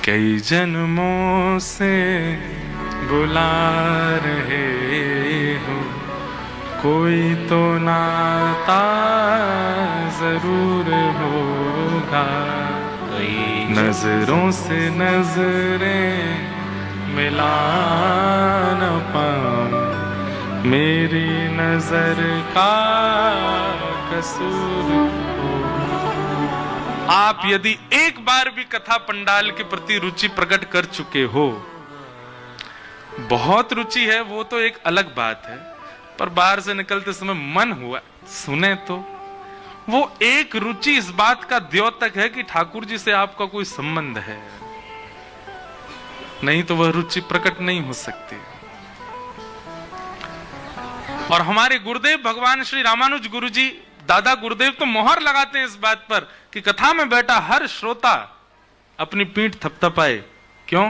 कई जन्मों से बुला रहे हो, कोई तो नाता जरूर होगा। नजरों से नजरें मिला न पाऊं, मेरी नजर का कसूर हो। आप यदि एक बार भी कथा पंडाल के प्रति रुचि प्रकट कर चुके हो, बहुत रुचि है वो तो एक अलग बात है, पर बाहर से निकलते समय मन हुआ सुने तो वो एक रुचि इस बात का द्योतक है कि ठाकुर जी से आपका कोई संबंध है, नहीं तो वह रुचि प्रकट नहीं हो सकती। और हमारे गुरुदेव भगवान श्री रामानुज गुरु जी, दादा गुरुदेव तो मोहर लगाते हैं इस बात पर कि कथा में बैठा हर श्रोता अपनी पीठ थपथपाए। क्यों?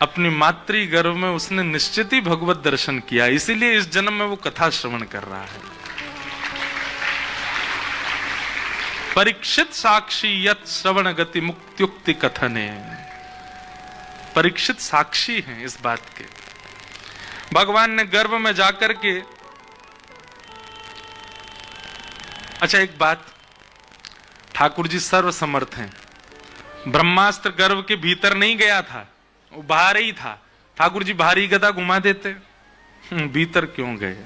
अपनी मातृ गर्भ में उसने निश्चित ही भगवत दर्शन किया, इसीलिए इस जन्म में वो कथा श्रवण कर रहा है। परीक्षित साक्षी यत श्रवण गति मुक्त्युक्ति कथने, परीक्षित साक्षी हैं इस बात के। भगवान ने गर्भ में जाकर के, अच्छा एक बात, ठाकुर जी सर्वसमर्थ हैं। ब्रह्मास्त्र गर्भ के भीतर नहीं गया था, वो बाहर ही था। ठाकुर जी बाहर ही गदा घुमा देते, भीतर क्यों गए?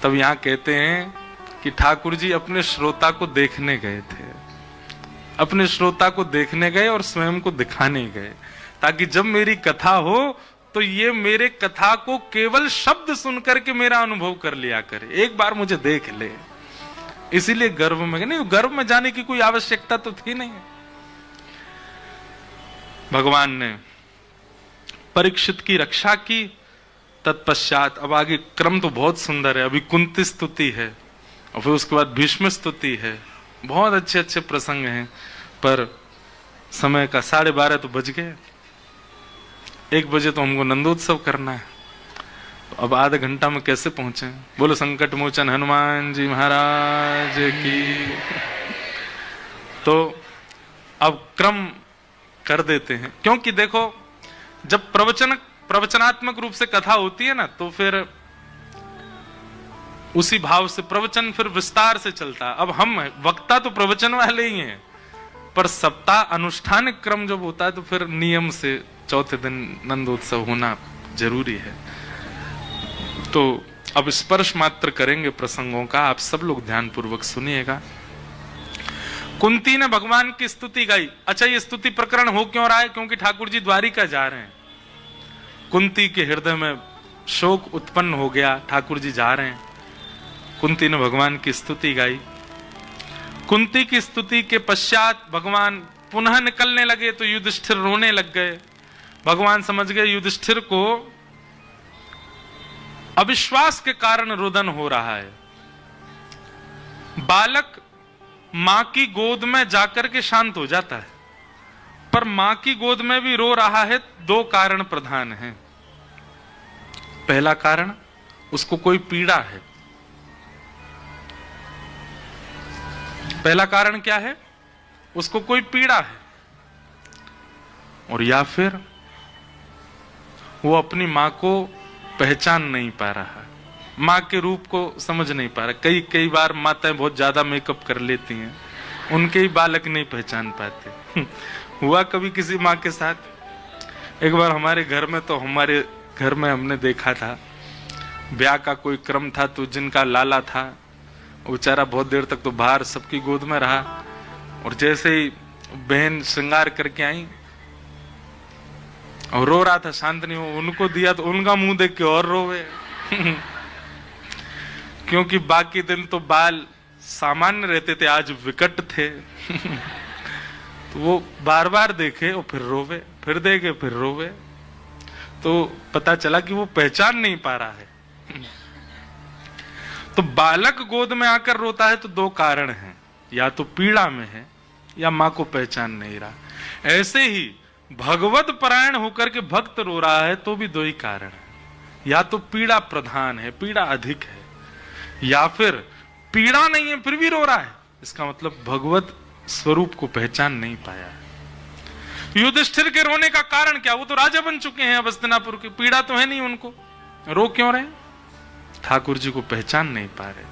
तब यहां कहते हैं कि ठाकुर जी अपने श्रोता को देखने गए थे, अपने श्रोता को देखने गए और स्वयं को दिखाने गए, ताकि जब मेरी कथा हो तो ये मेरे कथा को केवल शब्द सुनकर के मेरा अनुभव कर लिया करे, एक बार मुझे देख ले। इसीलिए गर्भ में नहीं, गर्भ में जाने की कोई आवश्यकता तो थी नहीं। भगवान ने परीक्षित की रक्षा की। तत्पश्चात अब आगे क्रम तो बहुत सुंदर है, अभी कुंती स्तुति है और फिर उसके बाद भीष्म स्तुति है, बहुत अच्छे अच्छे प्रसंग हैं, पर समय का 12:30 तो बज गए। 1 बजे तो हमको नंदोत्सव करना है, तो अब आधा घंटा में कैसे पहुंचे? बोलो संकट मोचन हनुमान जी महाराज की। तो अब क्रम कर देते हैं, क्योंकि देखो जब प्रवचनात्मक रूप से कथा होती है ना, तो फिर उसी भाव से प्रवचन फिर विस्तार से चलता। अब हम वक्ता तो प्रवचन वाले ही हैं, पर सप्ताह अनुष्ठानिक क्रम जब होता है तो फिर नियम से चौथे दिन नंदोत्सव होना जरूरी है। तो अब स्पर्श मात्र करेंगे प्रसंगों का, आप सब लोग ध्यान पूर्वक सुनिएगा। कुंती ने भगवान की स्तुति गाई। अच्छा, ये स्तुति प्रकरण हो क्यों रहा है? क्योंकि ठाकुर जी द्वारिका जा रहे हैं। कुंती के हृदय में शोक उत्पन्न हो गया, ठाकुर जी जा रहे हैं। कुंती ने भगवान की स्तुति गाई। कुंती की स्तुति के पश्चात भगवान पुनः निकलने लगे तो युधिष्ठिर रोने लग गए। भगवान समझ गए युधिष्ठिर को अविश्वास के कारण रुदन हो रहा है। बालक मां की गोद में जाकर के शांत हो जाता है, पर मां की गोद में भी रो रहा है। 2 कारण प्रधान हैं। पहला कारण, उसको कोई पीड़ा है। पहला कारण क्या है? उसको कोई पीड़ा है, और या फिर वो अपनी मां को पहचान नहीं पा रहा, मां के रूप को समझ नहीं पा रहा। कई बार माताएं बहुत ज्यादा मेकअप कर लेती हैं, उनके ही बालक नहीं पहचान पाते। हुआ कभी किसी मां के साथ? एक बार हमारे घर में, तो हमारे घर में हमने देखा था, ब्याह का कोई क्रम था, तो जिनका लाला था बेचारा बहुत देर तक तो बाहर सबकी गोद में रहा, और जैसे ही बहन श्रृंगार करके आई और रो रहा था, शांत नहीं हो, उनको दिया तो उनका मुंह देख के और रोवे। क्योंकि बाकी दिन तो बाल सामान्य रहते थे, आज विकट थे। तो वो बार बार देखे और फिर रोवे, फिर देखे फिर रोवे, तो पता चला कि वो पहचान नहीं पा रहा है। तो बालक गोद में आकर रोता है तो 2 कारण हैं, या तो पीड़ा में है या मां को पहचान नहीं रहा। ऐसे ही भगवत परायण होकर के भक्त रो रहा है तो भी 2 ही कारण है, या तो पीड़ा प्रधान है, पीड़ा अधिक है, या फिर पीड़ा नहीं है फिर भी रो रहा है, इसका मतलब भगवत स्वरूप को पहचान नहीं पाया है। युधिष्ठिर के रोने का कारण क्या? वो तो राजा बन चुके हैं, अब हस्तिनापुर की पीड़ा तो है नहीं उनको, रो क्यों रहे? ठाकुर जी को पहचान नहीं पा रहे।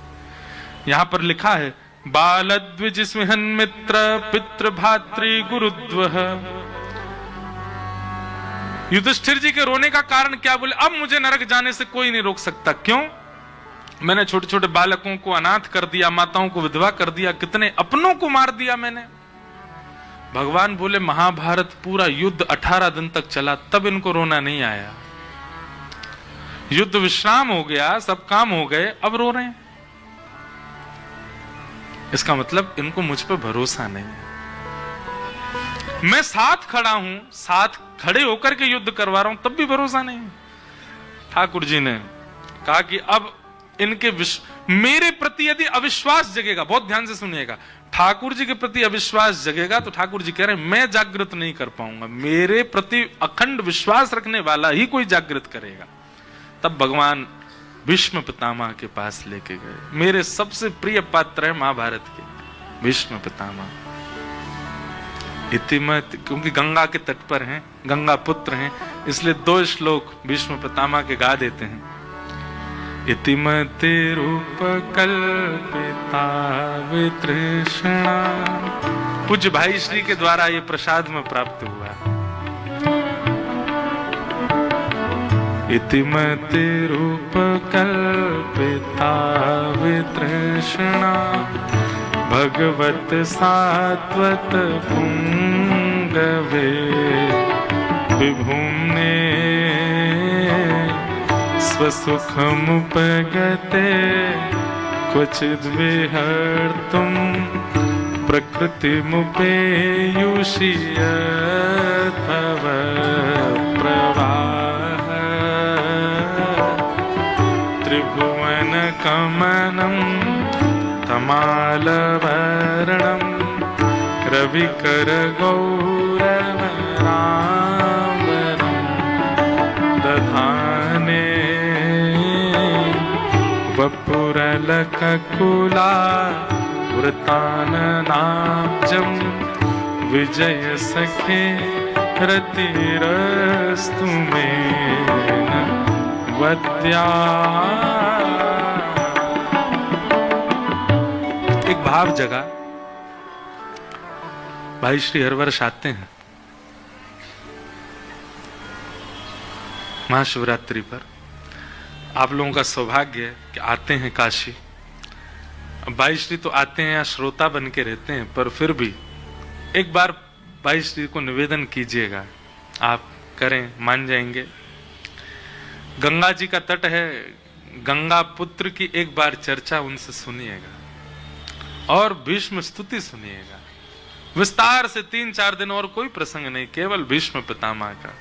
यहां पर लिखा है बालद्विज स्मिहन मित्र पितृ भातृ गुरुद्वह। युधिष्ठिर जी के रोने का कारण क्या? बोले अब मुझे नरक जाने से कोई नहीं रोक सकता। क्यों? मैंने छोटे छोटे बालकों को अनाथ कर दिया, माताओं को विधवा कर दिया, कितने अपनों को मार दिया मैंने। भगवान बोले महाभारत पूरा युद्ध 18 दिन तक चला, तब इनको रोना नहीं आया। युद्ध विश्राम हो गया, सब काम हो गए, अब रो रहे हैं। इसका मतलब इनको मुझ पर भरोसा नहीं है। मैं साथ खड़ा हूं, साथ खड़े होकर के युद्ध करवा रहा हूं, तब भी भरोसा नहीं है। ठाकुर जी ने कहा कि अब इनके मेरे प्रति यदि अविश्वास जगेगा, बहुत ध्यान से सुनिएगा, ठाकुर जी के प्रति अविश्वास जगेगा तो ठाकुर जी कह रहे हैं मैं जागृत नहीं कर पाऊंगा, मेरे प्रति अखंड विश्वास रखने वाला ही कोई जागृत करेगा। तब भगवान भीष्म पितामह के पास लेके गए। मेरे सबसे प्रिय पात्र है महाभारत के भीष्म पितामह। इतिमत, क्योंकि गंगा के तट पर हैं, गंगा पुत्र हैं, इसलिए 2 श्लोक भीष्म पितामह के गा देते हैं। इतिमते रूप कल्पिता वितृष्णा। पूज्य भाई श्री के द्वारा ये प्रसाद में प्राप्त हुआ। इतिमते रूप कल्पिता वितृष्णा भगवत सात्वत पुंगवे विभुम्ने स्वसुखमुपगते क्वचिद् विहर्तुं प्रकृतिमुपेयुषि यद्भव प्रवाह त्रिभुवनकमनं तमालवर्णं रविकरगौरवराम्बरं दधाने वपुरलककुला वृताननाब्जं विजय सखे रतिरस्तु मे वद्या। एक भाव जगा। भाई श्री हर वर्ष आते हैं महाशिवरात्रि पर। आप लोगों का सौभाग्य है कि आते हैं काशी। भाई श्री तो आते हैं, या श्रोता बन के रहते हैं, पर फिर भी एक बार भाई श्री को निवेदन कीजिएगा, आप करें, मान जाएंगे। गंगा जी का तट है, गंगा पुत्र की एक बार चर्चा उनसे सुनिएगा और भीष्म स्तुति सुनिएगा विस्तार से। 3-4 दिन और कोई प्रसंग नहीं, केवल भीष्म पितामह का।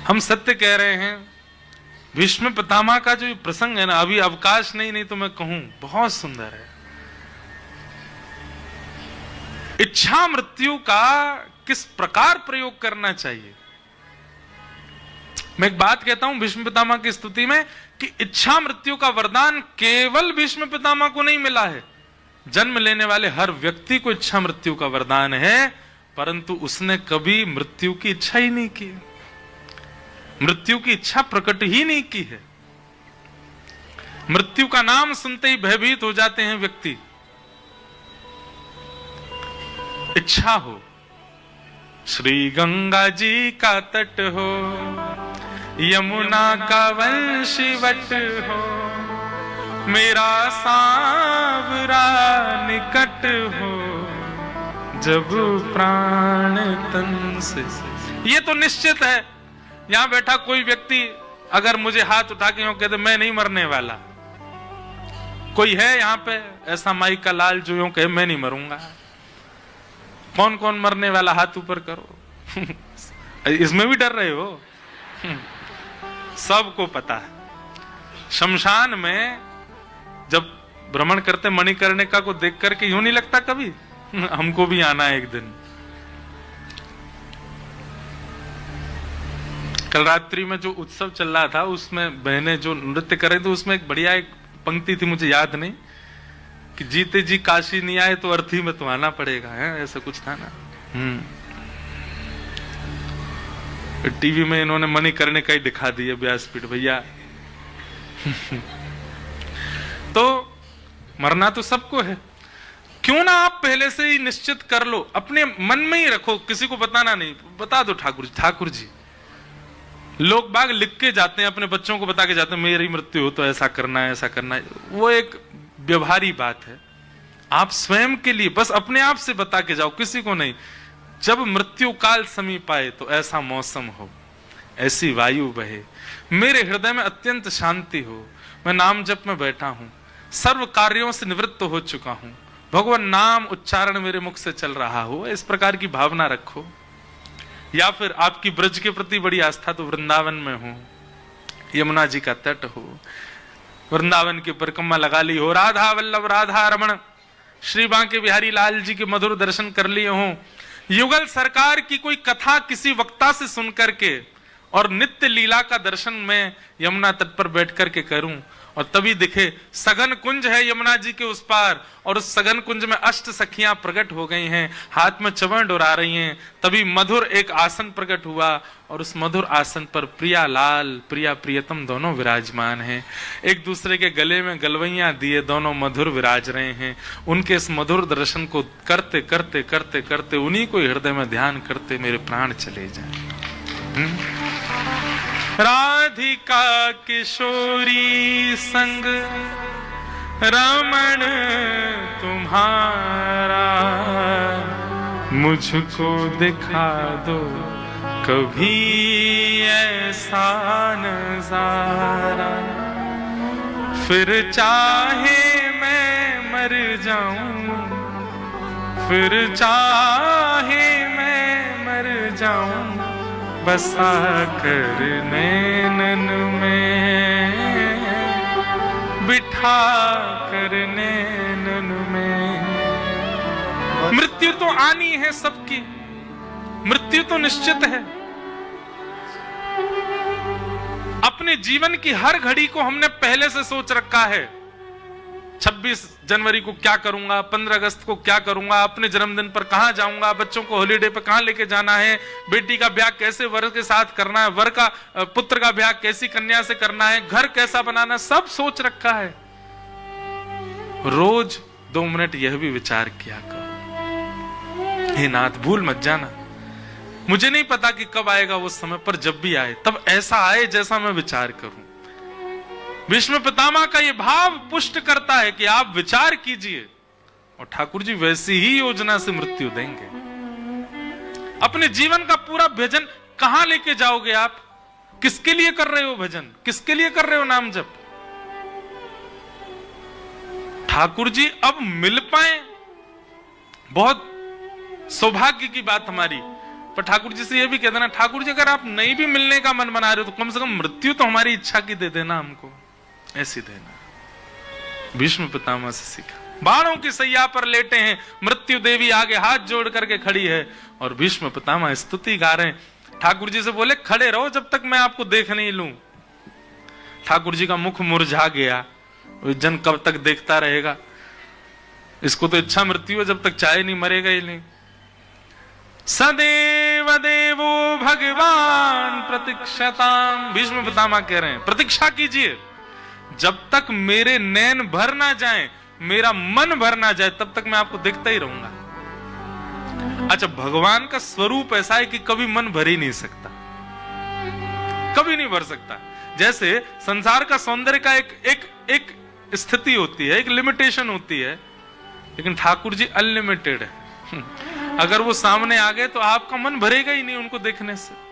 हम सत्य कह रहे हैं, भीष्म पितामह का जो प्रसंग है ना, अभी अवकाश नहीं तो मैं कहूं बहुत सुंदर है। इच्छा मृत्यु का किस प्रकार प्रयोग करना चाहिए। मैं एक बात कहता हूं भीष्म पितामह की स्तुति में कि इच्छा मृत्यु का वरदान केवल भीष्म पितामह को नहीं मिला है। जन्म लेने वाले हर व्यक्ति को इच्छा मृत्यु का वरदान है, परंतु उसने कभी मृत्यु की इच्छा ही नहीं की, मृत्यु की इच्छा प्रकट ही नहीं की है। मृत्यु का नाम सुनते ही भयभीत हो जाते हैं व्यक्ति। इच्छा हो, श्री गंगा जी का तट हो, यमुना का वंशीवट हो, मेरा सांवरा निकट हो, जब प्राण तन से। ये तो निश्चित है। यहां बैठा कोई व्यक्ति अगर मुझे हाथ उठा के यूं कह दे मैं नहीं मरने वाला, कोई है यहां पे ऐसा माई का लाल जो यूं कहे मैं नहीं मरूंगा? कौन कौन मरने वाला, हाथ ऊपर करो। इसमें भी डर रहे हो? सबको पता है। शमशान में जब भ्रमण करते मणिकर्णिका को देख करके यूं नहीं लगता कभी हमको भी आना है एक दिन। कल रात्रि में जो उत्सव चल रहा था उसमें बहनें जो नृत्य कर रही थी, उसमें एक बढ़िया एक पंक्ति थी, मुझे याद नहीं, कि जीते जी काशी नहीं आए तो अर्थी में तो आना पड़ेगा, है ऐसा कुछ था ना। टीवी में इन्होंने मणिकर्णिका ही दिखा दी है, व्यासपीठ भैया। तो मरना तो सबको है, क्यों ना आप पहले से ही निश्चित कर लो, अपने मन में ही रखो, किसी को बताना नहीं। बता दो ठाकुर जी। लोग बाग लिख के जाते हैं, अपने बच्चों को बता के जाते हैं मेरी मृत्यु हो तो ऐसा करना है, ऐसा करना है। वो एक व्यवहारी बात है। आप स्वयं के लिए बस अपने आप से बता के जाओ, किसी को नहीं। जब मृत्यु काल समीप आए तो ऐसा मौसम हो, ऐसी वायु बहे, मेरे हृदय में अत्यंत शांति हो, मैं नाम जप में बैठा हूं, सर्व कार्यों से निवृत्त हो चुका हूं, भगवान नाम उच्चारण मेरे मुख से चल रहा हो, इस प्रकार की भावना रखो। या फिर आपकी ब्रज के प्रति बड़ी आस्था तो वृंदावन में हो, यमुना जी का तट हो, वृंदावन की परिक्रमा लगा ली हो, राधा वल्लभ राधा रमण श्री बांके बिहारी लाल जी के मधुर दर्शन कर लिए हो, युगल सरकार की कोई कथा किसी वक्ता से सुन करके और नित्य लीला का दर्शन मैं यमुना तट पर बैठ करके करूं, और तभी दिखे सघन कुंज है यमुना जी के उस पार, और उस सघन कुंज में अष्ट सखियां प्रकट हो गई हैं, हाथ में चवण डोरा रही हैं। तभी मधुर एक आसन प्रकट हुआ, और उस मधुर आसन पर प्रिया लाल प्रिया प्रियतम दोनों विराजमान हैं, एक दूसरे के गले में गलवैया दिए दोनों मधुर विराज रहे हैं। उनके इस मधुर दर्शन को करते करते करते करते उन्हीं को हृदय में ध्यान करते मेरे प्राण चले जाएं। राधिका किशोरी संग रमण तुम्हारा, मुझको दिखा दो कभी ऐसा नजारा, फिर चाहे मैं मर जाऊं, फिर चाहे मैं मर जाऊं, बसा कर नैनन में, बिठा कर नैनन में। मृत्यु तो आनी है सबकी, मृत्यु तो निश्चित है। अपने जीवन की हर घड़ी को हमने पहले से सोच रखा है। 26 जनवरी को क्या करूंगा, 15 अगस्त को क्या करूंगा, अपने जन्मदिन पर कहां जाऊंगा, बच्चों को हॉलीडे पर कहां लेके जाना है, बेटी का ब्याह कैसे वर के साथ करना है, वर का पुत्र का ब्याह कैसी कन्या से करना है, घर कैसा बनाना है, सब सोच रखा है। रोज 2 मिनट यह भी विचार किया करो, हे नाथ भूल मत जाना, मुझे नहीं पता कि कब आएगा वो समय, पर जब भी आए तब ऐसा आए जैसा मैं विचार करूं। भीष्म पितामह का ये भाव पुष्ट करता है कि आप विचार कीजिए, और ठाकुर जी वैसी ही योजना से मृत्यु देंगे। अपने जीवन का पूरा भजन कहां लेके जाओगे आप? किसके लिए कर रहे हो भजन, किसके लिए कर रहे हो नाम जप? ठाकुर जी अब मिल पाए, बहुत सौभाग्य की बात हमारी। पर ठाकुर जी से यह भी कह देना, ठाकुर जी अगर आप नहीं भी मिलने का मन बना रहे हो तो कम से कम मृत्यु तो हमारी इच्छा की दे देना, हमको ऐसी देना। भीष्म पितामह से सीखा। बाणों की सैया पर लेटे हैं, मृत्यु देवी आगे हाथ जोड़ करके खड़ी है, और भीष्म पितामह स्तुति गा रहे हैं। ठाकुर जी से बोले खड़े रहो जब तक मैं आपको देख नहीं लूं। ठाकुर जी का मुख मुरझा गया, जन कब तक देखता रहेगा, इसको तो इच्छा मृत्यु है, जब तक चाहे नहीं मरेगा ही नहीं। सदैव देवो भगवान प्रतीक्षताम, भीष्म पितामह कह रहे हैं प्रतीक्षा कीजिए, जब तक मेरे नैन भर ना जाए, मेरा मन भर ना जाए, तब तक मैं आपको देखता ही रहूंगा। अच्छा, भगवान का स्वरूप ऐसा है कि कभी मन भर ही नहीं सकता, कभी नहीं भर सकता। जैसे संसार का सौंदर्य का एक स्थिति होती है, एक लिमिटेशन होती है, लेकिन ठाकुर जी अनलिमिटेड है। अगर वो सामने आ गए तो आपका मन भरेगा ही नहीं उनको देखने से।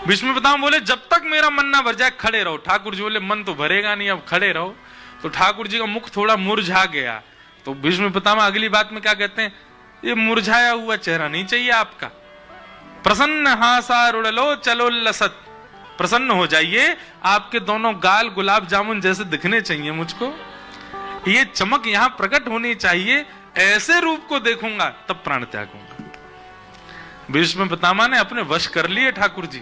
भीष्म पितामह बोले जब तक मेरा मन ना भर जाए खड़े रहो। ठाकुर जी बोले मन तो भरेगा नहीं, अब खड़े रहो। तो ठाकुर जी का मुख थोड़ा मुरझा गया, तो भीष्म पितामह अगली बात में क्या कहते हैं, ये मुरझाया हुआ चेहरा नहीं चाहिए आपका, प्रसन्न हासारुण लो चलो लसत, प्रसन्न हो जाइए, आपके दोनों गाल गुलाब जामुन जैसे दिखने चाहिए मुझको, ये चमक यहां प्रकट होनी चाहिए, ऐसे रूप को देखूंगा तब प्राण त्यागूंगा। भीष्म पितामह ने अपने वश कर लिए ठाकुर जी,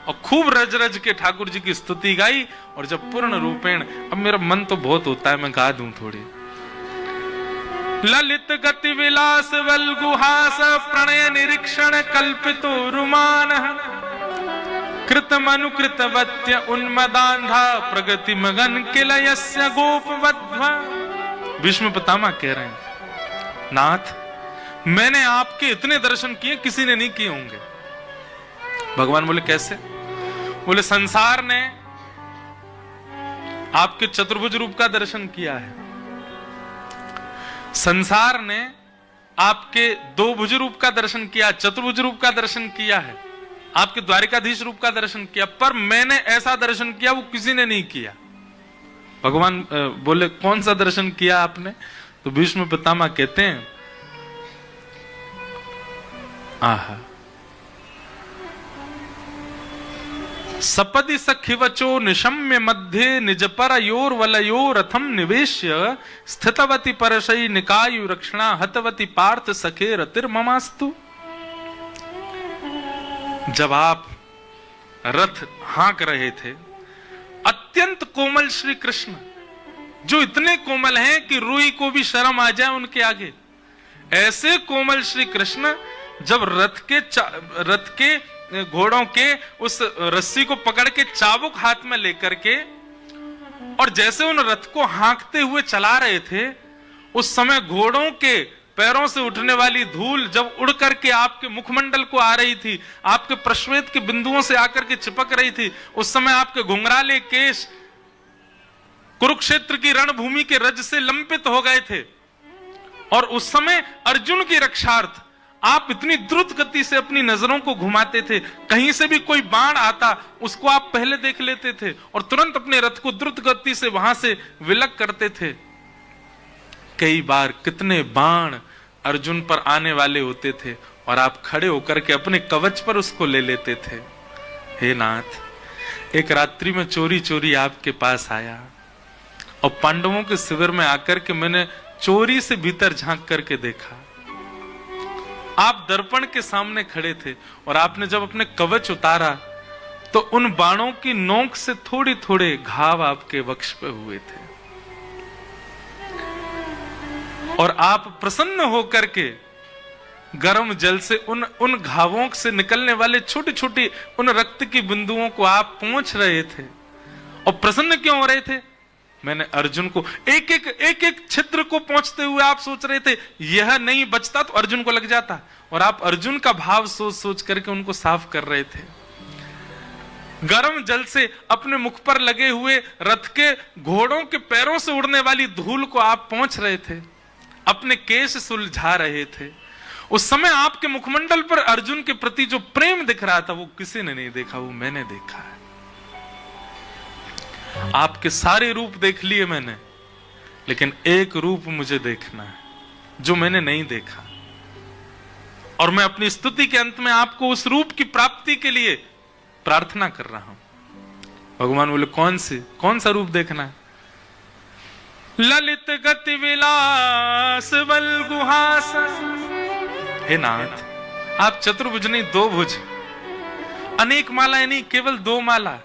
और खूब रज रज के ठाकुर जी की स्तुति गाई। और जब पूर्ण रूपेण, अब मेरा मन तो बहुत होता है, मैं गा दूं थोड़ी, ललित गति विलास वल गुहास प्रणय निरीक्षण कल्पितो रुमान कृत मनुकृत वत्य उन्मदांधा प्रगति मगन किलयस्य गोपवध्वा। भीष्म पितामह कह रहे हैं, नाथ मैंने आपके इतने दर्शन किए, किसी ने नहीं किए होंगे। भगवान बोले कैसे? बोले संसार ने आपके चतुर्भुज रूप का दर्शन किया है, संसार ने आपके दो भुज रूप का दर्शन किया, चतुर्भुज रूप का दर्शन किया है, आपके द्वारिकाधीश रूप का दर्शन किया, पर मैंने ऐसा दर्शन किया वो किसी ने नहीं किया। भगवान बोले कौन सा दर्शन किया आपने? तो भीष्म पितामह कहते हैं, आहा सपदि सखिवचो निशम्य मध्ये निजपर योर वलयो रथम निवेश्य स्थितवती परशई निकायु रक्षणा हतवती पार्थ सखे रतिर ममास्तु। जब आप रथ हाँक रहे थे, अत्यंत कोमल श्री कृष्ण जो इतने कोमल हैं कि रुई को भी शर्म आ जाए उनके आगे, ऐसे कोमल श्री कृष्ण जब रथ के घोड़ों के उस रस्सी को पकड़ के चाबुक हाथ में लेकर के और जैसे उन रथ को हाँकते हुए चला रहे थे, उस समय घोड़ों के पैरों से उठने वाली धूल जब उड़ करके आपके मुखमंडल को आ रही थी, आपके प्रश्वेत के बिंदुओं से आकर के चिपक रही थी, उस समय आपके घुंघराले केश कुरुक्षेत्र की रणभूमि के रज से लंपित हो गए थे। और उस समय अर्जुन की रक्षार्थ आप इतनी द्रुत गति से अपनी नजरों को घुमाते थे, कहीं से भी कोई बाण आता उसको आप पहले देख लेते थे और तुरंत अपने रथ को द्रुत गति से वहां से विलग करते थे। कई बार कितने बाण अर्जुन पर आने वाले होते थे और आप खड़े होकर के अपने कवच पर उसको ले लेते थे। हे नाथ, एक रात्रि में चोरी चोरी आपके पास आया और पांडवों के शिविर में आकर के मैंने चोरी से भीतर झांक करके देखा, आप दर्पण के सामने खड़े थे और आपने जब अपने कवच उतारा तो उन बाणों की नोक से थोड़े थोड़े घाव आपके वक्ष पे हुए थे और आप प्रसन्न होकर के गर्म जल से उन घावों से निकलने वाले छोटे छोटे उन रक्त की बिंदुओं को आप पोंछ रहे थे। और प्रसन्न क्यों हो रहे थे? मैंने अर्जुन को एक एक छिद्र को पहुंचते हुए आप सोच रहे थे यह नहीं बचता तो अर्जुन को लग जाता, और आप अर्जुन का भाव सोच सोच करके उनको साफ कर रहे थे। गर्म जल से अपने मुख पर लगे हुए रथ के घोड़ों के पैरों से उड़ने वाली धूल को आप पहुंच रहे थे, अपने केश सुलझा रहे थे। उस समय आपके मुखमंडल पर अर्जुन के प्रति जो प्रेम दिख रहा था वो किसी ने नहीं देखा, वो मैंने देखा है। आपके सारे रूप देख लिए मैंने, लेकिन एक रूप मुझे देखना है जो मैंने नहीं देखा, और मैं अपनी स्तुति के अंत में आपको उस रूप की प्राप्ति के लिए प्रार्थना कर रहा हूं। भगवान बोले कौन सा रूप देखना है? ललित गति विलास बल गुहास। हे नाथ, आप चतुर्भुज नहीं, दो भुज, अनेक मालाएं नहीं, केवल दो माला,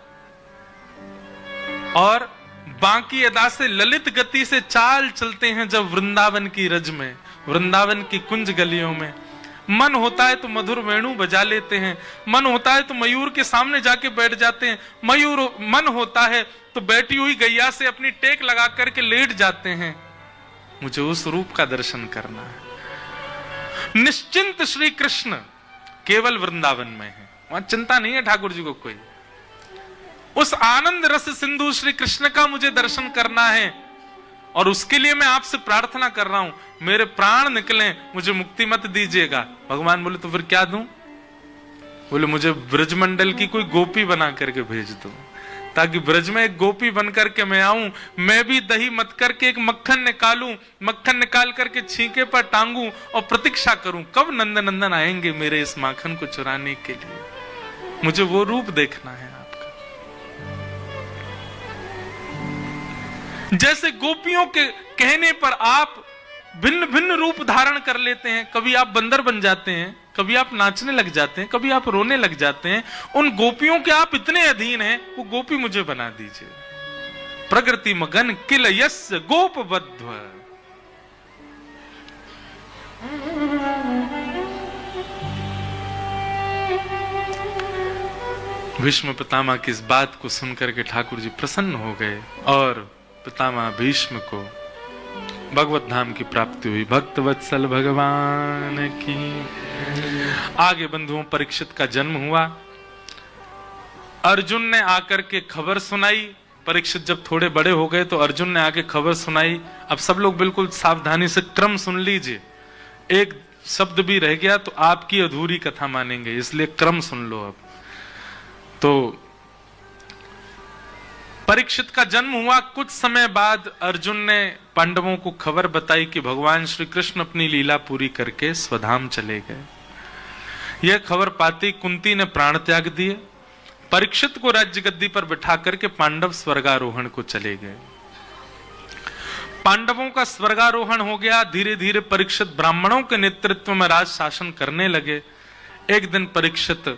और बाकी अदा से ललित गति से चाल चलते हैं जब वृंदावन की रज में, वृंदावन की कुंज गलियों में। मन होता है तो मधुर वेणु बजा लेते हैं, मन होता है तो मयूर के सामने जाके बैठ जाते हैं, मन होता है तो बैठी हुई गैया से अपनी टेक लगा करके लेट जाते हैं। मुझे उस रूप का दर्शन करना है। निश्चिंत श्री कृष्ण केवल वृंदावन में है, वहां चिंता नहीं है ठाकुर जी को कोई। उस आनंद रस सिंधु श्री कृष्ण का मुझे दर्शन करना है, और उसके लिए मैं आपसे प्रार्थना कर रहा हूं, मेरे प्राण निकले, मुझे मुक्ति मत दीजिएगा। भगवान बोले तो फिर क्या दूं? बोले मुझे ब्रजमंडल की कोई गोपी बना करके भेज दो, ताकि ब्रज में एक गोपी बन करके मैं आऊं, मैं भी दही मत करके एक मक्खन निकालूं, मक्खन निकाल करके छींके पर टांगूं और प्रतीक्षा करूं कब नंदन नंदन आएंगे मेरे इस माखन को चुराने के लिए। मुझे वो रूप देखना है। जैसे गोपियों के कहने पर आप भिन्न भिन्न रूप धारण कर लेते हैं, कभी आप बंदर बन जाते हैं, कभी आप नाचने लग जाते हैं, कभी आप रोने लग जाते हैं, उन गोपियों के आप इतने अधीन हैं, वो गोपी मुझे बना दीजिए। प्रकृति मगन किल यस्य गोपबद्ध भीष्म पितामह की इस बात को सुनकर के ठाकुर जी प्रसन्न हो गए और पितामह भीष्म को भगवत धाम की प्राप्ति हुई। भक्त वत्सल भगवान की। आगे बंधुओं, परीक्षित का जन्म हुआ। अर्जुन ने आकर के खबर सुनाई। परीक्षित जब थोड़े बड़े हो गए तो अर्जुन ने आके खबर सुनाई। अब सब लोग बिल्कुल सावधानी से क्रम सुन लीजिए, एक शब्द भी रह गया तो आपकी अधूरी कथा मानेंगे, इसलिए क्रम सुन लो। अब तो परीक्षित का जन्म हुआ। कुछ समय बाद अर्जुन ने पांडवों को खबर बताई कि भगवान श्री कृष्ण अपनी लीला पूरी करके स्वधाम चले गए। यह खबर पाती कुंती ने प्राण त्याग दिए। परीक्षित को राज्य गद्दी पर बिठा करके पांडव स्वर्गारोहण को चले गए। पांडवों का स्वर्गारोहण हो गया। धीरे धीरे परीक्षित ब्राह्मणों के नेतृत्व में राज शासन करने लगे। एक दिन परीक्षित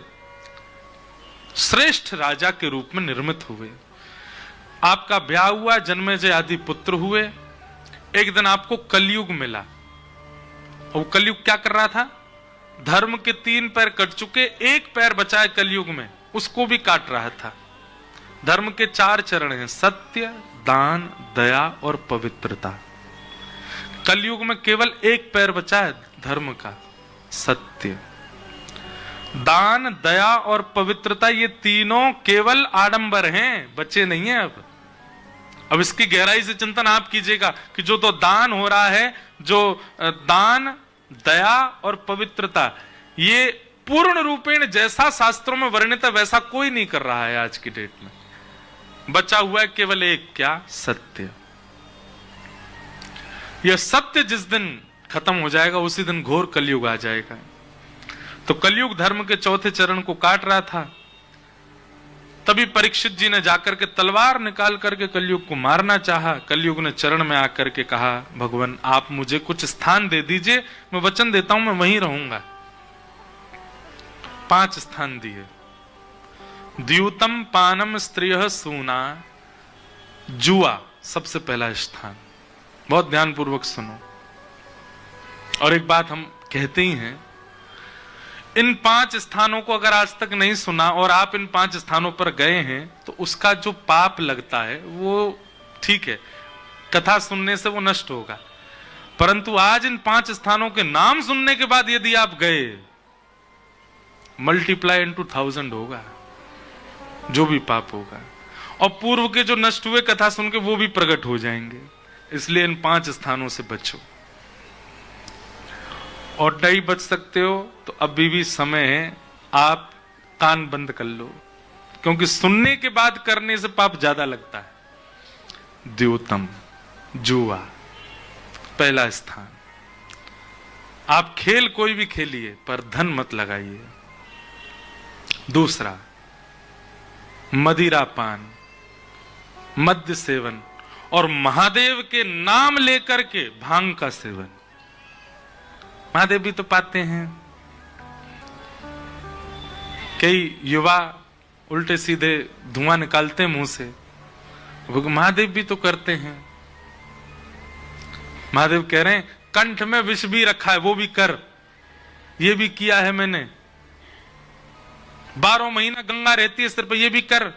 श्रेष्ठ राजा के रूप में निर्मित हुए। आपका ब्याह हुआ, जन्मेजय आदि पुत्र हुए। एक दिन आपको कलयुग मिला। और कलयुग क्या कर रहा था? धर्म के 3 पैर कट चुके, एक पैर बचा है कलयुग में, उसको भी काट रहा था। धर्म के 4 चरण हैं, सत्य, दान, दया और पवित्रता। कलयुग में केवल एक पैर बचा है धर्म का, सत्य। दान, दया और पवित्रता, ये तीनों केवल आडंबर हैं, बचे नहीं हैं। अब इसकी गहराई से चिंतन आप कीजिएगा कि जो तो दान हो रहा है, जो दान, दया और पवित्रता, ये पूर्ण रूपेण जैसा शास्त्रों में वर्णित है वैसा कोई नहीं कर रहा है आज की डेट में। बचा हुआ है केवल एक, क्या? सत्य। यह सत्य जिस दिन खत्म हो जाएगा उसी दिन घोर कलयुग आ जाएगा। तो कलयुग धर्म के 4थे चरण को काट रहा था। तभी परीक्षित जी ने जाकर के तलवार निकाल करके कलयुग को मारना चाहा। कलयुग ने चरण में आकर के कहा, भगवान आप मुझे कुछ स्थान दे दीजिए, मैं वचन देता हूं मैं वहीं रहूंगा। 5 स्थान दिए। द्यूतम पानम स्त्रियः सूना, जुआ सबसे पहला स्थान। बहुत ध्यानपूर्वक सुनो। और एक बात हम कहते ही हैं, इन 5 स्थानों को अगर आज तक नहीं सुना और आप इन 5 स्थानों पर गए हैं तो उसका जो पाप लगता है वो ठीक है, कथा सुनने से वो नष्ट होगा। परंतु आज इन 5 स्थानों के नाम सुनने के बाद यदि आप गए, मल्टीप्लाई इनटू 1000 होगा जो भी पाप होगा। और पूर्व के जो नष्ट हुए कथा सुन के वो भी प्रकट हो जाएंगे। इसलिए इन 5 स्थानों से बचो। और नहीं बच सकते हो तो अभी भी समय है, आप कान बंद कर लो, क्योंकि सुनने के बाद करने से पाप ज्यादा लगता है। द्योतम, जुआ पहला स्थान। आप खेल कोई भी खेलिए पर धन मत लगाइए। दूसरा, मदिरा पान, मद्य सेवन और महादेव के नाम लेकर के भांग का सेवन। महादेव भी तो पाते हैं। कई युवा उल्टे सीधे धुआं निकालते हैं मुंह से, महादेव भी तो करते हैं। महादेव कह रहे हैं कंठ में विष भी रखा है, वो भी कर। ये भी किया है मैंने। 12 महीना गंगा रहती है सिर पर, ये भी कर।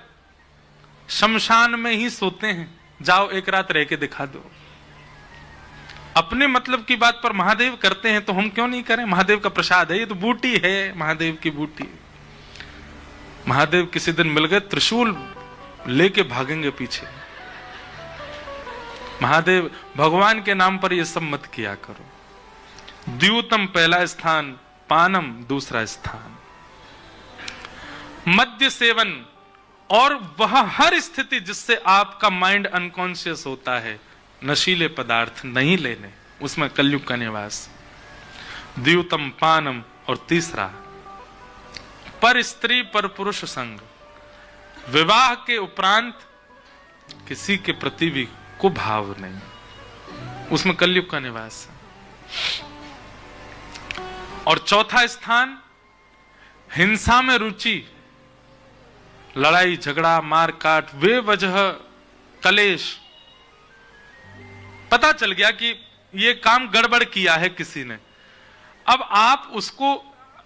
शमशान में ही सोते हैं, जाओ एक रात रह के दिखा दो। अपने मतलब की बात पर महादेव करते हैं तो हम क्यों नहीं करें? महादेव का प्रसाद है, ये तो बूटी है, महादेव की बूटी। महादेव किसी दिन मिल गए, त्रिशूल लेके भागेंगे पीछे। महादेव भगवान के नाम पर ये सब मत किया करो। द्यूतम पहला स्थान, पानम दूसरा स्थान। मद्य सेवन, और वह हर स्थिति जिससे आपका माइंड अनकॉन्शियस होता है, नशीले पदार्थ नहीं लेने, उसमें कलयुग का निवास। द्यूतम पानम। और तीसरा, पर स्त्री पर पुरुष संग। विवाह के उपरांत किसी के प्रति भी कुभाव नहीं, उसमें कलयुग का निवास है। और चौथा स्थान, हिंसा में रुचि, लड़ाई झगड़ा मार काट, बेवजह कलेश। पता चल गया कि ये काम गड़बड़ किया है किसी ने, अब आप उसको,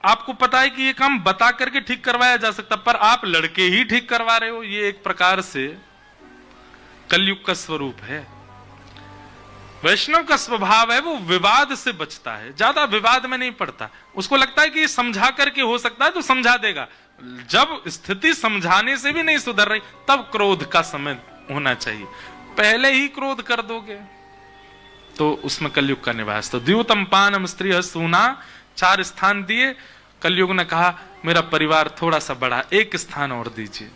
आपको पता है कि ये काम बता करके ठीक करवाया जा सकता, पर आप लड़के ही ठीक करवा रहे हो। ये एक प्रकार से कलयुग का स्वरूप है। वैष्णव का स्वभाव है वो विवाद से बचता है, ज्यादा विवाद में नहीं पड़ता। उसको लगता है कि ये समझा करके हो सकता है तो समझा देगा। जब स्थिति समझाने से भी नहीं सुधर रही तब क्रोध का समय होना चाहिए। पहले ही क्रोध कर दोगे तो उसमें कलयुग का निवास। तो द्यूतम पानम स्त्री सूना, 4 स्थान दिए। कलयुग ने कहा मेरा परिवार थोड़ा सा बड़ा, 1 स्थान और दीजिए।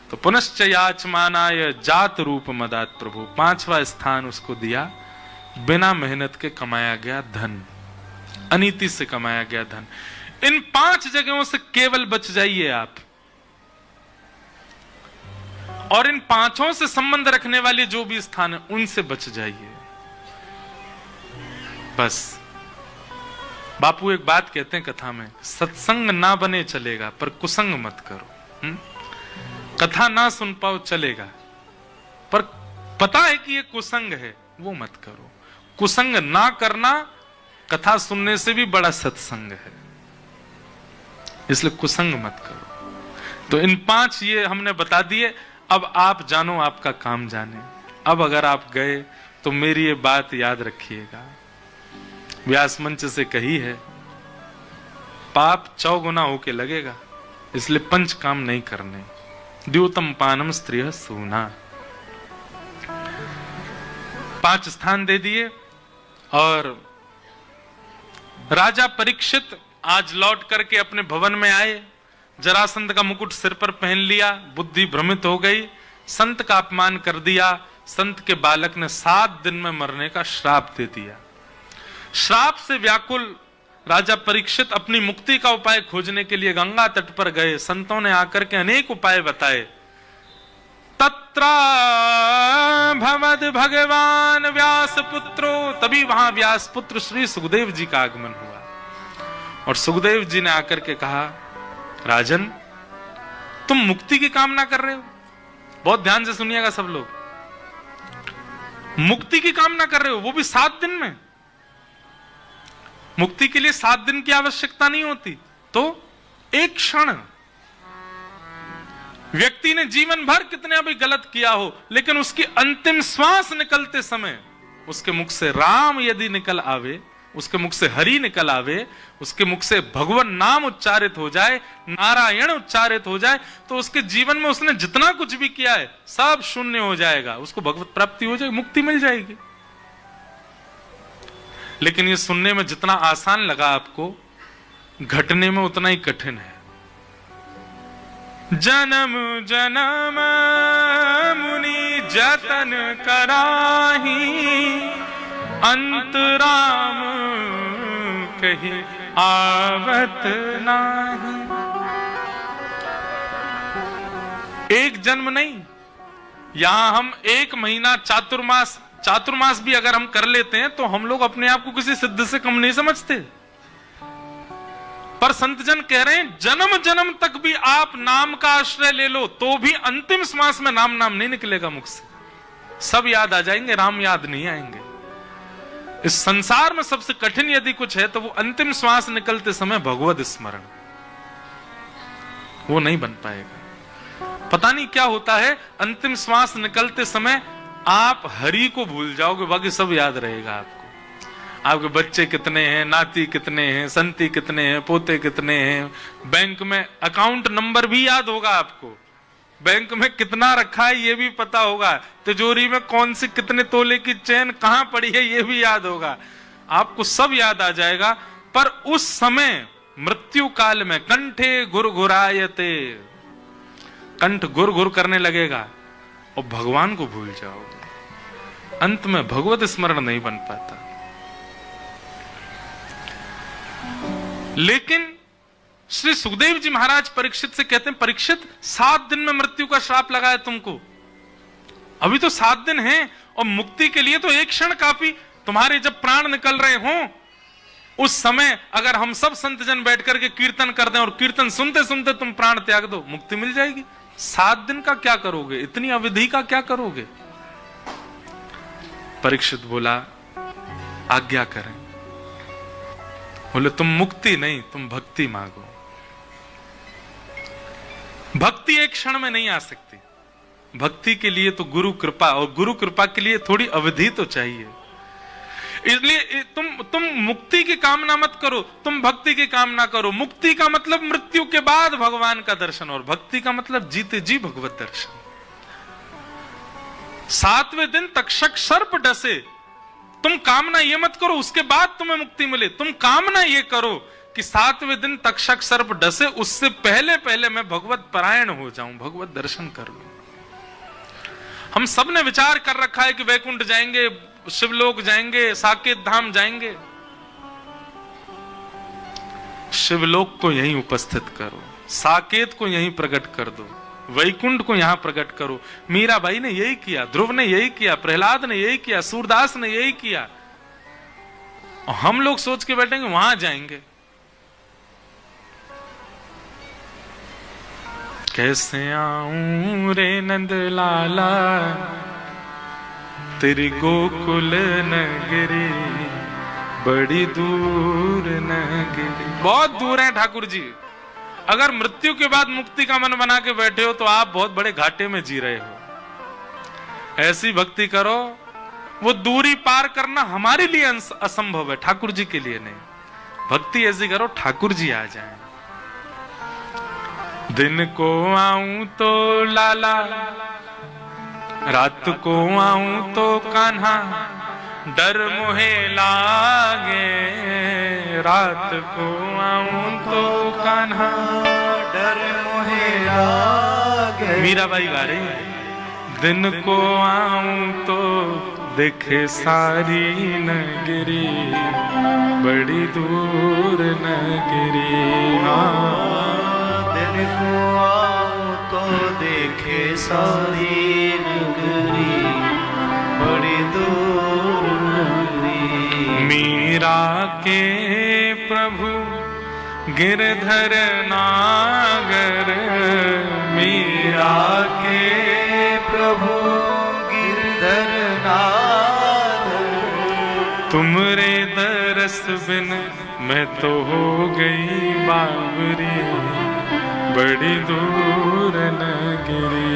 तो पुनश्च याचमानाय जात रूप मदात प्रभु, 5वां स्थान उसको दिया। बिना मेहनत के कमाया गया धन, अनीति से कमाया गया धन। इन 5 जगहों से केवल बच जाइए आप, और इन 5 से संबंध रखने वाले जो भी स्थान है उनसे बच जाइए बस। बापू एक बात कहते हैं कथा में, सत्संग ना बने चलेगा पर कुसंग मत करो। कथा ना सुन पाओ चलेगा, पर पता है कि ये कुसंग है वो मत करो। कुसंग ना करना कथा सुनने से भी बड़ा सत्संग है, इसलिए कुसंग मत करो। तो इन 5 ये हमने बता दिए। अब आप जानो, आपका काम जाने। अब अगर आप गए तो मेरी ये बात याद रखिएगा, व्यास मंच से कही है, पाप 4 गुना होके लगेगा, इसलिए 5 काम नहीं करने। द्यूतम पानम स्त्रिय सूना, 5 स्थान दे दिए। और राजा परीक्षित आज लौट करके अपने भवन में आए। जरासंध का मुकुट सिर पर पहन लिया, बुद्धि भ्रमित हो गई, संत का अपमान कर दिया। संत के बालक ने 7 दिन में मरने का श्राप दे दिया। श्राप से व्याकुल राजा परीक्षित अपनी मुक्ति का उपाय खोजने के लिए गंगा तट पर गए। संतों ने आकर के अनेक उपाय बताए। तत्रा भवद भगवान व्यास पुत्रो, तभी वहां व्यास पुत्र श्री सुखदेव जी का आगमन हुआ। और सुखदेव जी ने आकर के कहा, राजन तुम मुक्ति की कामना कर रहे हो। बहुत ध्यान से सुनिएगा सब लोग, मुक्ति की कामना कर रहे हो, वो भी 7 दिन में। मुक्ति के लिए 7 दिन की आवश्यकता नहीं होती, तो एक क्षण। व्यक्ति ने जीवन भर कितने भी गलत किया हो, लेकिन उसकी अंतिम श्वास निकलते समय उसके मुख से राम यदि निकल आवे, उसके मुख से हरि निकल आवे, उसके मुख से भगवान नाम उच्चारित हो जाए, नारायण उच्चारित हो जाए, तो उसके जीवन में उसने जितना कुछ भी किया है सब शून्य हो जाएगा। उसको भगवत प्राप्ति हो जाएगी, मुक्ति मिल जाएगी। लेकिन ये सुनने में जितना आसान लगा आपको, घटने में उतना ही कठिन है। जन्म जन्म मुनि जतन कराही, अंत राम कही आवत नाही। एक जन्म नहीं, यहां हम 1 महीना चातुर्मास भी अगर हम कर लेते हैं तो हम लोग अपने आप को किसी सिद्ध से कम नहीं समझते। पर संतजन कह रहे हैं जन्म जन्म तक भी आप नाम का आश्रय ले लो तो भी अंतिम श्वास में नाम नहीं निकलेगा मुख से। सब याद आ जाएंगे, राम याद नहीं आएंगे। इस संसार में सबसे कठिन यदि कुछ है तो वो अंतिम श्वास निकलते समय भगवत स्मरण, वो नहीं बन पाएगा। पता नहीं क्या होता है, अंतिम श्वास निकलते समय आप हरि को भूल जाओगे, बाकी सब याद रहेगा आपको। आपके बच्चे कितने हैं, नाती कितने हैं, संती कितने हैं, पोते कितने हैं, बैंक में अकाउंट नंबर भी याद होगा आपको, बैंक में कितना रखा है ये भी पता होगा, तिजोरी में कौन सी कितने तोले की चेन कहां पड़ी है ये भी याद होगा आपको, सब याद आ जाएगा। पर उस समय मृत्यु काल में कंठे गुरगुरायते, कंठ गुर गुर करने लगेगा और भगवान को भूल जाओगे। अंत में भगवत स्मरण नहीं बन पाता। लेकिन श्री सुखदेव जी महाराज परीक्षित से कहते हैं, परीक्षित 7 दिन में मृत्यु का श्राप लगा है तुमको, अभी तो 7 दिन हैं और मुक्ति के लिए तो 1 क्षण काफी। तुम्हारे जब प्राण निकल रहे हों उस समय अगर हम सब संतजन बैठ करके कीर्तन कर दें और कीर्तन सुनते सुनते तुम प्राण त्याग दो, मुक्ति मिल जाएगी। 7 दिन का क्या करोगे, इतनी अवधि का क्या करोगे? परीक्षित बोला आज्ञा करें। बोले तुम मुक्ति नहीं, तुम भक्ति मांगो। भक्ति एक क्षण में नहीं आ सकती। भक्ति के लिए तो गुरु कृपा, और गुरु कृपा के लिए थोड़ी अवधि तो चाहिए। इसलिए तुम मुक्ति की कामना मत करो, तुम भक्ति की कामना करो। मुक्ति का मतलब मृत्यु के बाद भगवान का दर्शन, और भक्ति का मतलब जीते जी भगवत दर्शन। 7वें दिन तक्षक सर्प डसे, तुम कामना ये मत करो उसके बाद तुम्हें मुक्ति मिले, तुम कामना ये करो कि 7वें दिन तक्षक सर्प डसे, उससे पहले पहले मैं भगवत परायण हो जाऊं, भगवत दर्शन कर लूं। हम सब ने विचार कर रखा है कि वैकुंठ जाएंगे, शिवलोक जाएंगे, साकेत धाम जाएंगे। शिवलोक को यहीं उपस्थित करो, साकेत को यहीं प्रकट कर दो, वैकुंठ को यहां प्रकट करो। मीराबाई ने यही किया, ध्रुव ने यही किया, प्रहलाद ने यही किया, सूरदास ने यही किया। और हम लोग सोच के बैठेंगे वहां जाएंगे। कैसे आऊं रे नंद लाला तेरी गोकुल नगरी, बड़ी दूर नगरी। बहुत दूर है ठाकुर जी। अगर मृत्यु के बाद मुक्ति का मन बना के बैठे हो तो आप बहुत बड़े घाटे में जी रहे हो। ऐसी भक्ति करो, वो दूरी पार करना हमारे लिए असंभव है, ठाकुर जी के लिए नहीं। भक्ति ऐसी करो ठाकुर जी आ जाएं। दिन को आऊं तो लाला, रात को आऊं तो कान्हा, डर मोहे लागे। रात को आऊं तो कान्हा, डर मोहे लागे। मीराबाई गा रही है। दिन को आऊं तो देखे सारी नगरी, बड़ी दूर नगरी। दिन को आऊं तो देखे सारी नगरी, बड़ी दूर नगरी। मीरा के प्रभु गिरधर नागर, मीरा के प्रभु गिरधर नागर। तुमरे दरस बिन मैं तो हो गई बावरी, बड़ी दूर नगरी।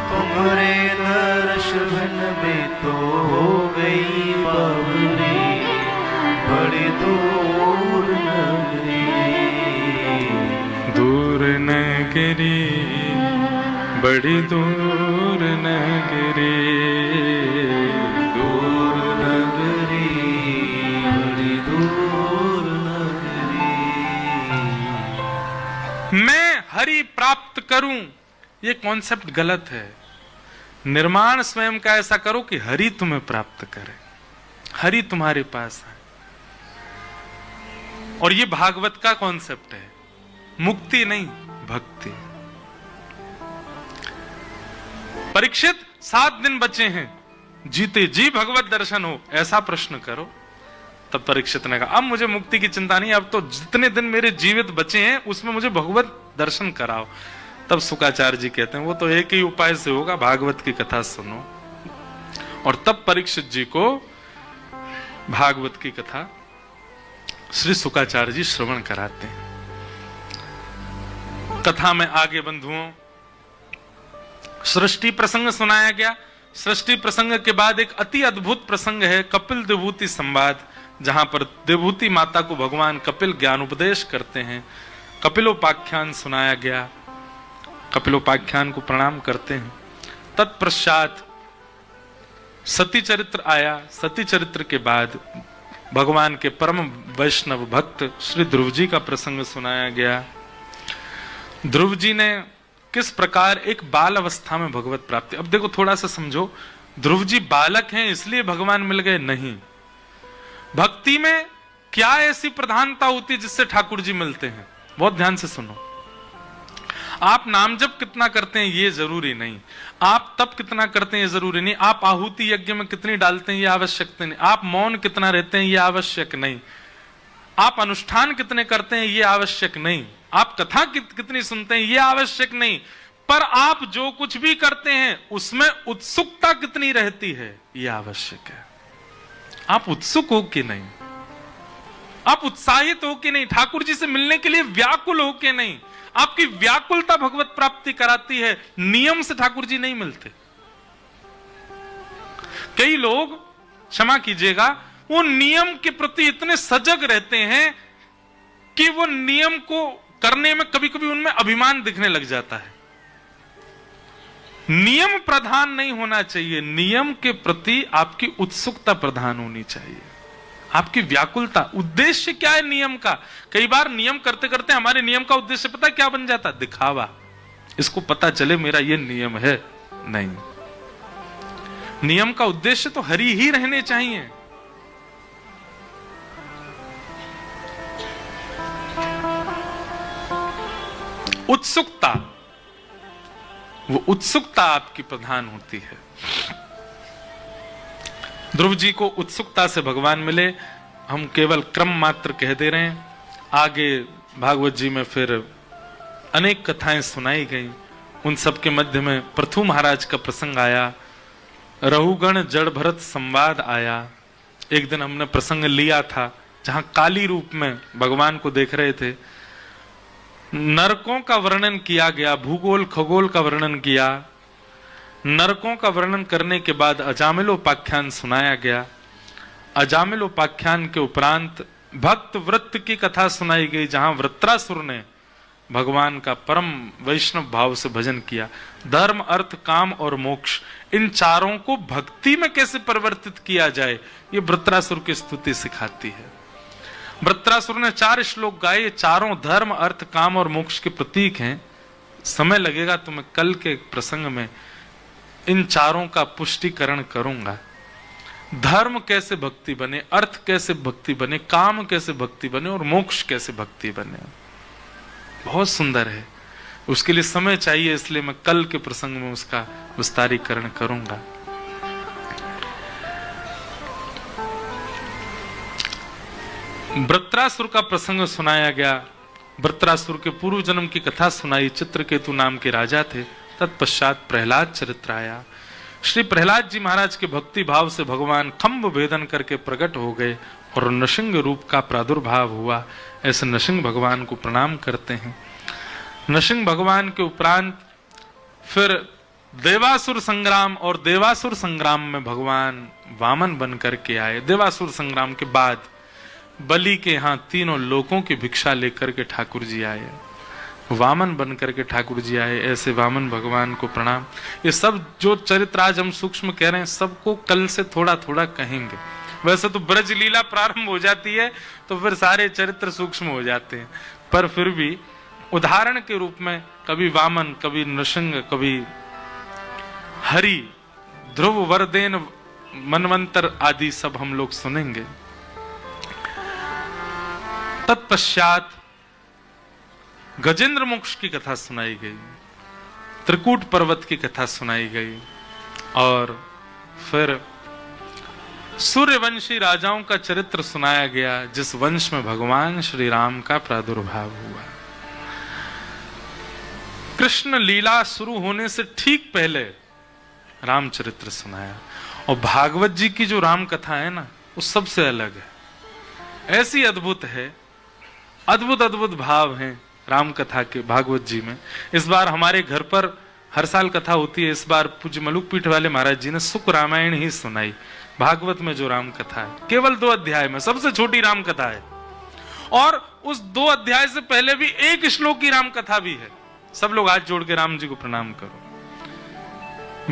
तुमरे दर्शन में तो हो गई बावरी, बड़ी दूर नगरी। दूर नगरी, बड़ी दूर नगरी। दूर नगरी, बड़ी दूर नगरी। मैं हरि प्राप्त करूं, ये कॉन्सेप्ट गलत है। निर्माण स्वयं का ऐसा करो कि हरि तुम्हें प्राप्त करे, हरि तुम्हारे पास है। और ये भागवत का कॉन्सेप्ट है, मुक्ति नहीं भक्ति। परीक्षित 7 दिन बचे हैं, जीते जी भगवत दर्शन हो, ऐसा प्रश्न करो। तब परीक्षित ने कहा अब मुझे मुक्ति की चिंता नहीं, अब तो जितने दिन मेरे जीवित बचे हैं उसमें मुझे भगवत दर्शन कराओ। तब शुकाचार्य जी कहते हैं वो तो एक ही उपाय से होगा, भागवत की कथा सुनो। और तब परीक्षित जी को भागवत की कथा श्री शुकाचार्य जी श्रवण कराते हैं। कथा में आगे बंधुओं सृष्टि प्रसंग सुनाया गया। सृष्टि प्रसंग के बाद एक अति अद्भुत प्रसंग है कपिल देवभूति संवाद, जहां पर देवभूति माता को भगवान कपिल ज्ञान उपदेश करते हैं। कपिलोपाख्यान सुनाया गया, कपिलोपाख्यान को प्रणाम करते हैं। तत्पश्चात सती चरित्र आया। सती चरित्र के बाद भगवान के परम वैष्णव भक्त श्री ध्रुव जी का प्रसंग सुनाया गया। ध्रुव जी ने किस प्रकार एक बाल अवस्था में भगवत प्राप्ति। अब देखो थोड़ा सा समझो, ध्रुव जी बालक हैं इसलिए भगवान मिल गए? नहीं। भक्ति में क्या ऐसी प्रधानता होती है जिससे ठाकुर जी मिलते हैं? बहुत ध्यान से सुनो। आप नाम जप कितना करते हैं ये जरूरी नहीं, आप तप कितना करते हैं ये जरूरी नहीं, आप आहुति यज्ञ में कितनी डालते हैं ये आवश्यक नहीं, आप मौन कितना रहते हैं ये आवश्यक नहीं, आप अनुष्ठान कितने करते हैं ये आवश्यक नहीं, आप कथा कितनी सुनते हैं ये आवश्यक नहीं, पर आप जो कुछ भी करते हैं उसमें उत्सुकता कितनी रहती है ये आवश्यक है। आप उत्सुक हो कि नहीं? आप उत्साहित हो के नहीं, ठाकुर जी से मिलने के लिए व्याकुल हो के नहीं। आपकी व्याकुलता भगवत प्राप्ति कराती है, नियम से ठाकुर जी नहीं मिलते। कई लोग, क्षमा कीजिएगा, वो नियम के प्रति इतने सजग रहते हैं कि वो नियम को करने में कभी कभी उनमें अभिमान दिखने लग जाता है। नियम प्रधान नहीं होना चाहिए, नियम के प्रति आपकी उत्सुकता प्रधान होनी चाहिए, आपकी व्याकुलता। उद्देश्य क्या है नियम का? कई बार नियम करते करते हमारे नियम का उद्देश्य पता क्या बन जाता? दिखावा, इसको पता चले मेरा ये नियम है। नहीं, नियम का उद्देश्य तो हरि ही रहने चाहिए। उत्सुकता, वो उत्सुकता आपकी प्रधान होती है। ध्रुव जी को उत्सुकता से भगवान मिले, हम केवल क्रम मात्र कह दे रहे हैं। आगे भागवत जी में फिर अनेक कथाएं सुनाई गई, उन सब के मध्य में पृथु महाराज का प्रसंग आया, रहुगण जड़ भरत संवाद आया। एक दिन हमने प्रसंग लिया था जहां काली रूप में भगवान को देख रहे थे, नरकों का वर्णन किया गया, भूगोल खगोल का वर्णन किया, नरकों का वर्णन करने के बाद अजामिलोपाख्यान सुनाया गया। अजामिलोपाख्यान के उपरांत भक्त वृत्त की कथा सुनाई गई, जहां वृत्रासुर ने भगवान का परम वैष्णव भाव से भजन किया। धर्म, अर्थ, काम और मोक्ष, इन चारों को भक्ति में कैसे परिवर्तित किया जाए, ये वृत्रासुर की स्तुति सिखाती है। वृत्रासुर ने 4 श्लोक गाए, ये चारों धर्म, अर्थ, काम और मोक्ष के प्रतीक हैं। समय लगेगा तो मैं कल के प्रसंग में इन चारों का पुष्टिकरण करूंगा। धर्म कैसे भक्ति बने, अर्थ कैसे भक्ति बने, काम कैसे भक्ति बने और मोक्ष कैसे भक्ति बने, बहुत सुंदर है। उसके लिए समय चाहिए, इसलिए मैं कल के प्रसंग में उसका विस्तारीकरण करूंगा। वृत्रासुर का प्रसंग सुनाया गया। वृत्रासुर के पूर्व जन्म की कथा सुनाई। चित्रकेतु नाम के राजा थे। तत्पश्चात प्रहलाद चरित्र आया। श्री प्रहलाद जी महाराज के भक्ति भाव से भगवान खम्भ भेदन करके प्रकट हो गए और नृसिंह रूप का प्रादुर्भाव हुआ। ऐसे नृसिंह भगवान को प्रणाम करते हैं। नृसिंह भगवान के उपरांत फिर देवासुर संग्राम, और देवासुर संग्राम में भगवान वामन बन करके आए। देवासुर संग्राम के बाद बलि के यहाँ तीनों लोकों की भिक्षा लेकर के ठाकुर जी आए, वामन बन करके ठाकुर जी आए। ऐसे वामन भगवान को प्रणाम। ये सब जो चरित्र आज हम सूक्ष्म कह रहे हैं, सबको कल से थोड़ा थोड़ा कहेंगे। वैसे तो ब्रज लीला प्रारंभ हो जाती है तो फिर सारे चरित्र सूक्ष्म हो जाते हैं, पर फिर भी उदाहरण के रूप में कभी वामन, कभी नृसिंह, कभी हरि, ध्रुव, वरदेन, मनवंतर आदि सब हम लोग सुनेंगे। तत्पश्चात गजेंद्र मोक्ष की कथा सुनाई गई, त्रिकूट पर्वत की कथा सुनाई गई, और फिर सूर्यवंशी राजाओं का चरित्र सुनाया गया, जिस वंश में भगवान श्री राम का प्रादुर्भाव हुआ। कृष्ण लीला शुरू होने से ठीक पहले रामचरित्र सुनाया। और भागवत जी की जो राम कथा है ना, वो सबसे अलग है, ऐसी अद्भुत है, अद्भुत अद्भुत भाव हैं राम कथा के भागवत जी में। इस बार हमारे घर पर हर साल कथा होती है, इस बार पूज्य मलुक पीठ वाले महाराज जी ने सुख रामायण ही सुनाई। भागवत में जो राम कथा है केवल 2 अध्याय में, सबसे छोटी राम कथा है, और उस 2 अध्याय से पहले भी 1 श्लोक की राम कथा भी है। सब लोग हाथ जोड़ के राम जी को प्रणाम करो।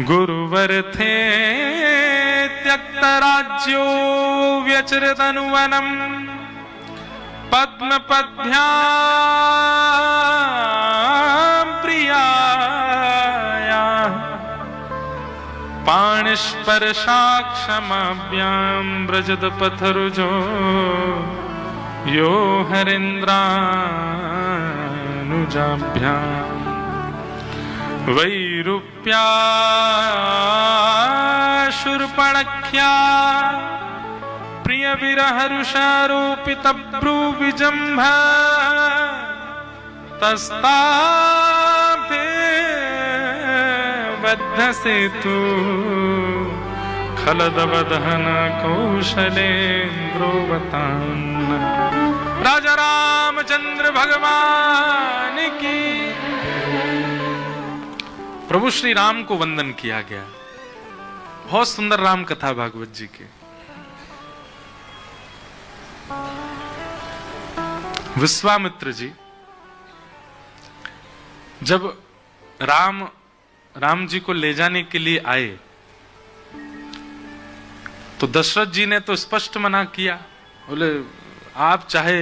गुरुवर थे त्यक्त राज्यो व्यचरित अनुवनम, पद्म पद्भ्याम प्रियाया, पाणिस्पर्शाक्षमाभ्याम ब्रजद पथरुजो यो हरेन्द्रानुजाभ्याम, वैरूप्या शूर्पणख्या प्रिय विरहरुषारोपित भ्रूविजम्भ, तस्ताभे बद्ध सेतु खलदवदहन कौशलेन्द्रोवतान्। राजा रामचंद्र भगवान की। प्रभु श्री राम को वंदन किया गया। बहुत सुंदर राम कथा भागवत जी की। विश्वामित्र जी जब राम जी को ले जाने के लिए आए तो दशरथ जी ने तो स्पष्ट मना किया, बोले आप चाहे